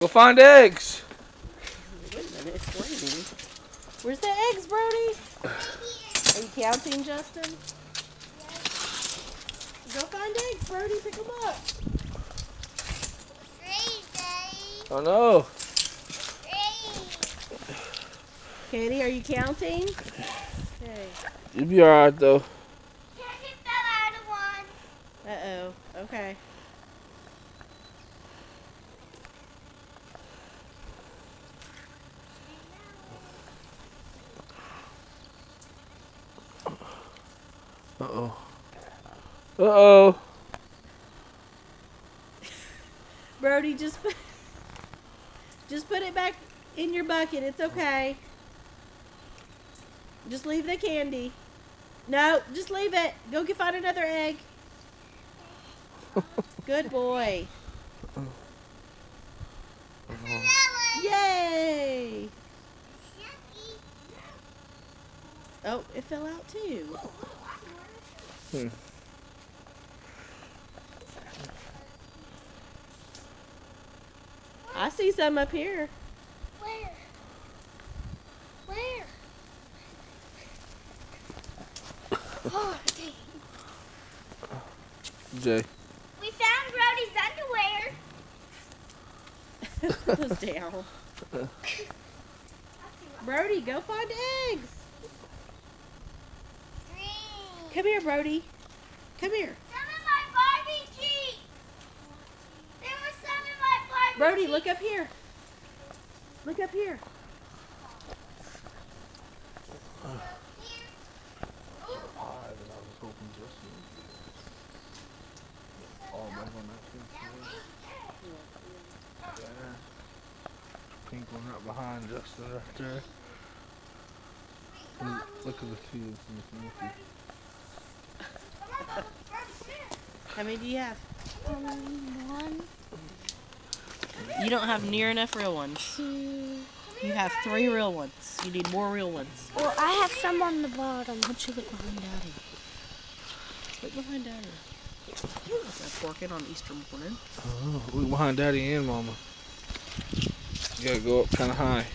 Go find eggs. Wait a minute, it's raining. Where's the eggs, Brody? Are you counting, Justin? Go find eggs, Brody. Pick them up. Oh no. Katie, are you counting? Okay. You'll be alright though. Uh-oh. Okay. Uh-oh. Uh-oh. Brody, just put it back in your bucket. It's okay. Just leave the candy. No, just leave it. Go find another egg. Good boy. Yay! Oh, it fell out too. I see some up here. Where? Oh, dang. Jay. We found Brody's underwear. It was down. Brody, go find eggs. Come here, Brody. Come here. Some in my Barbie Jeep. There was some in my Barbie Brody, Jeep. look up here. Look up here. Pink one right behind Justin right there. And look at the fields in the smoky. How many do you have? One, You don't have near enough real ones. 2. You have 3 real ones. You need more real ones. Well, I have some on the bottom. Why don't you look behind Daddy? Look behind Daddy. What's that porking on Easter morning? Oh, look behind Daddy and Mama. You gotta go up kind of high.